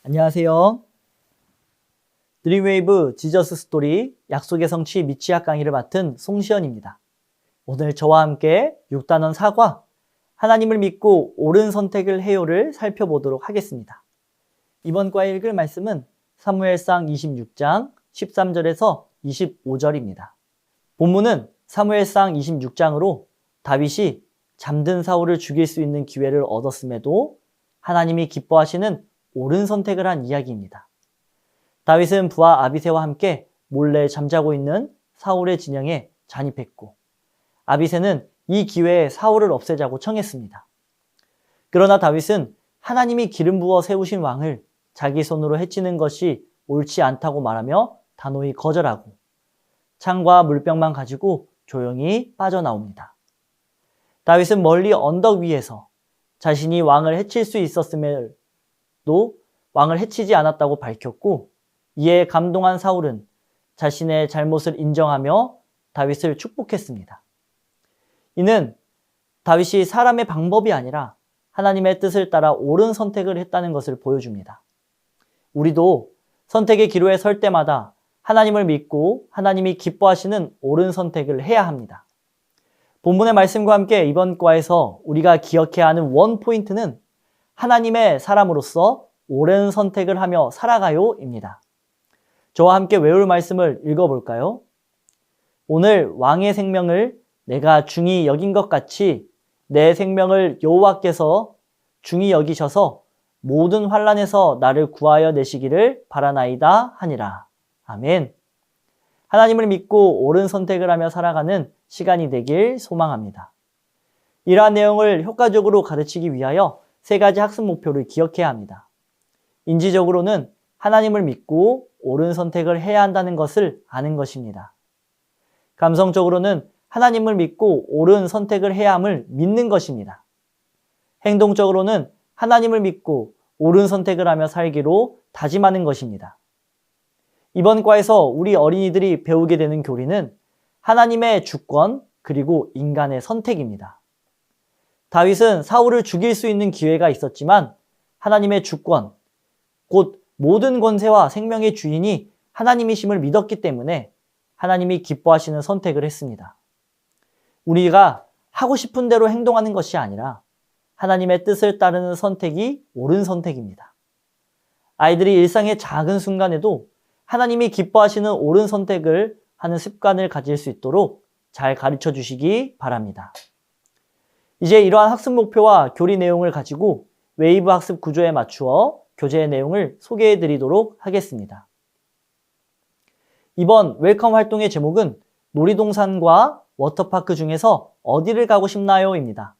안녕하세요. 드림웨이브 지저스 스토리 약속의 성취 미취학 강의를 맡은 송시현입니다. 오늘 저와 함께 6단원 4과 하나님을 믿고 옳은 선택을 해요를 살펴보도록 하겠습니다. 이번 과에 읽을 말씀은 사무엘상 26장 13절에서 25절입니다. 본문은 사무엘상 26장으로 다윗이 잠든 사울을 죽일 수 있는 기회를 얻었음에도 하나님이 기뻐하시는 옳은 선택을 한 이야기입니다. 다윗은 부하 아비새와 함께 몰래 잠자고 있는 사울의 진영에 잔입했고 아비새는 이 기회에 사울을 없애자고 청했습니다. 그러나 다윗은 하나님이 기름 부어 세우신 왕을 자기 손으로 해치는 것이 옳지 않다고 말하며 단호히 거절하고 창과 물병만 가지고 조용히 빠져나옵니다. 다윗은 멀리 언덕 위에서 자신이 왕을 해칠 수 있었음에도 왕을 해치지 않았다고 밝혔고 이에 감동한 사울은 자신의 잘못을 인정하며 다윗을 축복했습니다. 이는 다윗이 사람의 방법이 아니라 하나님의 뜻을 따라 옳은 선택을 했다는 것을 보여줍니다. 우리도 선택의 기로에 설 때마다 하나님을 믿고 하나님이 기뻐하시는 옳은 선택을 해야 합니다. 본문의 말씀과 함께 이번 과에서 우리가 기억해야 하는 원포인트는 하나님의 사람으로서 옳은 선택을 하며 살아가요입니다. 저와 함께 외울 말씀을 읽어볼까요? 오늘 왕의 생명을 내가 중히 여긴 것 같이 내 생명을 여호와께서 중히 여기셔서 모든 환난에서 나를 구하여 내시기를 바라나이다 하니라. 아멘. 하나님을 믿고 옳은 선택을 하며 살아가는 시간이 되길 소망합니다. 이러한 내용을 효과적으로 가르치기 위하여 3가지 학습 목표를 기억해야 합니다. 인지적으로는 하나님을 믿고 옳은 선택을 해야 한다는 것을 아는 것입니다. 감성적으로는 하나님을 믿고 옳은 선택을 해야 함을 믿는 것입니다. 행동적으로는 하나님을 믿고 옳은 선택을 하며 살기로 다짐하는 것입니다. 이번 과에서 우리 어린이들이 배우게 되는 교리는 하나님의 주권 그리고 인간의 선택입니다. 다윗은 사울을 죽일 수 있는 기회가 있었지만 하나님의 주권, 곧 모든 권세와 생명의 주인이 하나님이심을 믿었기 때문에 하나님이 기뻐하시는 선택을 했습니다. 우리가 하고 싶은 대로 행동하는 것이 아니라 하나님의 뜻을 따르는 선택이 옳은 선택입니다. 아이들이 일상의 작은 순간에도 하나님이 기뻐하시는 옳은 선택을 하는 습관을 가질 수 있도록 잘 가르쳐 주시기 바랍니다. 이제 이러한 학습 목표와 교리 내용을 가지고 웨이브 학습 구조에 맞추어 교재의 내용을 소개해 드리도록 하겠습니다. 이번 웰컴 활동의 제목은 놀이동산과 워터파크 중에서 어디를 가고 싶나요? 입니다.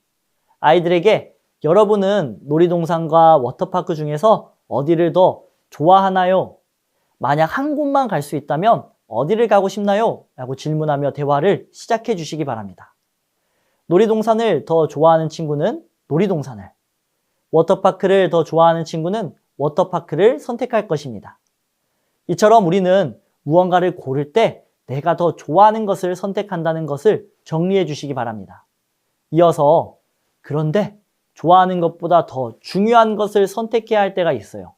아이들에게 여러분은 놀이동산과 워터파크 중에서 어디를 더 좋아하나요? 만약 한 곳만 갈 수 있다면 어디를 가고 싶나요? 라고 질문하며 대화를 시작해 주시기 바랍니다. 놀이동산을 더 좋아하는 친구는 놀이동산을, 워터파크를 더 좋아하는 친구는 워터파크를 선택할 것입니다. 이처럼 우리는 무언가를 고를 때 내가 더 좋아하는 것을 선택한다는 것을 정리해 주시기 바랍니다. 이어서 그런데 좋아하는 것보다 더 중요한 것을 선택해야 할 때가 있어요.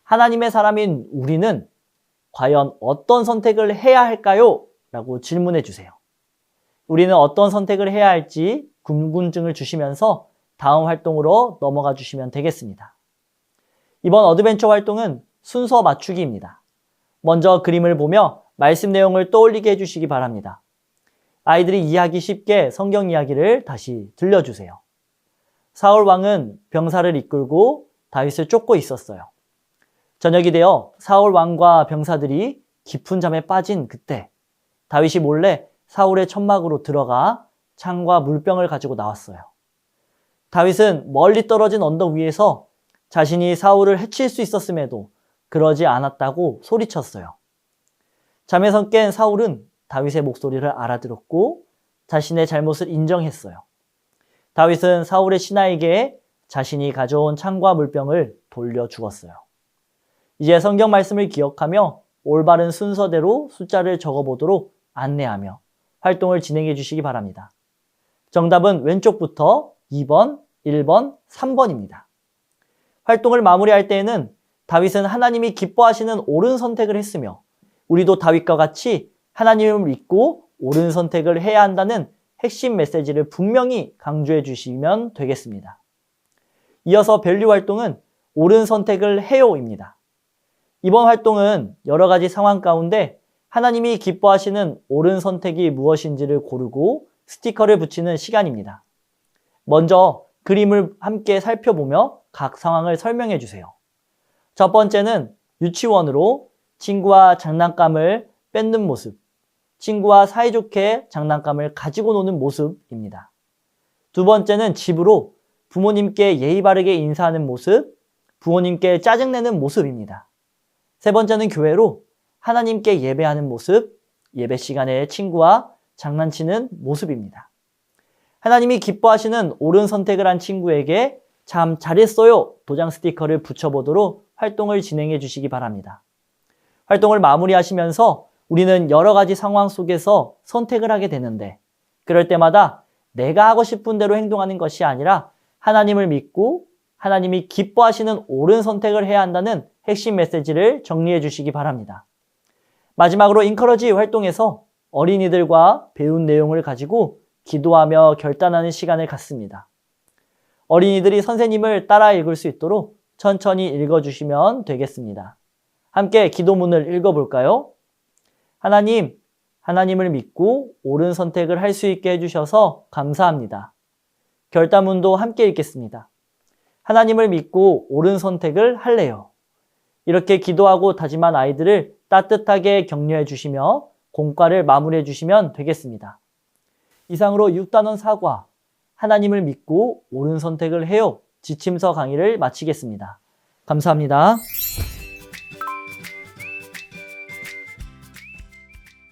하나님의 사람인 우리는 과연 어떤 선택을 해야 할까요? 라고 질문해 주세요. 우리는 어떤 선택을 해야 할지 궁금증을 주시면서 다음 활동으로 넘어가 주시면 되겠습니다. 이번 어드벤처 활동은 순서 맞추기입니다. 먼저 그림을 보며 말씀 내용을 떠올리게 해주시기 바랍니다. 아이들이 이해하기 쉽게 성경 이야기를 다시 들려주세요. 사울 왕은 병사를 이끌고 다윗을 쫓고 있었어요. 저녁이 되어 사울 왕과 병사들이 깊은 잠에 빠진 그때 다윗이 몰래 사울의 천막으로 들어가 창과 물병을 가지고 나왔어요. 다윗은 멀리 떨어진 언덕 위에서 자신이 사울을 해칠 수 있었음에도 그러지 않았다고 소리쳤어요. 잠에서 깬 사울은 다윗의 목소리를 알아들었고 자신의 잘못을 인정했어요. 다윗은 사울의 신하에게 자신이 가져온 창과 물병을 돌려주었어요. 이제 성경 말씀을 기억하며 올바른 순서대로 숫자를 적어보도록 안내하며 활동을 진행해 주시기 바랍니다. 정답은 왼쪽부터 2번, 1번, 3번입니다. 활동을 마무리할 때에는 다윗은 하나님이 기뻐하시는 옳은 선택을 했으며 우리도 다윗과 같이 하나님을 믿고 옳은 선택을 해야 한다는 핵심 메시지를 분명히 강조해 주시면 되겠습니다. 이어서 밸류 활동은 옳은 선택을 해요입니다. 이번 활동은 여러 가지 상황 가운데 하나님이 기뻐하시는 옳은 선택이 무엇인지를 고르고 스티커를 붙이는 시간입니다. 먼저 그림을 함께 살펴보며 각 상황을 설명해 주세요. 첫 번째는 유치원으로 친구와 장난감을 뺏는 모습, 친구와 사이좋게 장난감을 가지고 노는 모습입니다. 두 번째는 집으로 부모님께 예의 바르게 인사하는 모습, 부모님께 짜증내는 모습입니다. 세 번째는 교회로 하나님께 예배하는 모습, 예배 시간에 친구와 장난치는 모습입니다. 하나님이 기뻐하시는 옳은 선택을 한 친구에게 참 잘했어요 도장 스티커를 붙여보도록 활동을 진행해 주시기 바랍니다. 활동을 마무리하시면서 우리는 여러 가지 상황 속에서 선택을 하게 되는데 그럴 때마다 내가 하고 싶은 대로 행동하는 것이 아니라 하나님을 믿고 하나님이 기뻐하시는 옳은 선택을 해야 한다는 핵심 메시지를 정리해 주시기 바랍니다. 마지막으로 인커러지 활동에서 어린이들과 배운 내용을 가지고 기도하며 결단하는 시간을 갖습니다. 어린이들이 선생님을 따라 읽을 수 있도록 천천히 읽어주시면 되겠습니다. 함께 기도문을 읽어볼까요? 하나님, 하나님을 믿고 옳은 선택을 할 수 있게 해주셔서 감사합니다. 결단문도 함께 읽겠습니다. 하나님을 믿고 옳은 선택을 할래요. 이렇게 기도하고 다짐한 아이들을 따뜻하게 격려해 주시며 공과를 마무리해 주시면 되겠습니다. 이상으로 6단원 사과, 하나님을 믿고 옳은 선택을 해요 지침서 강의를 마치겠습니다. 감사합니다.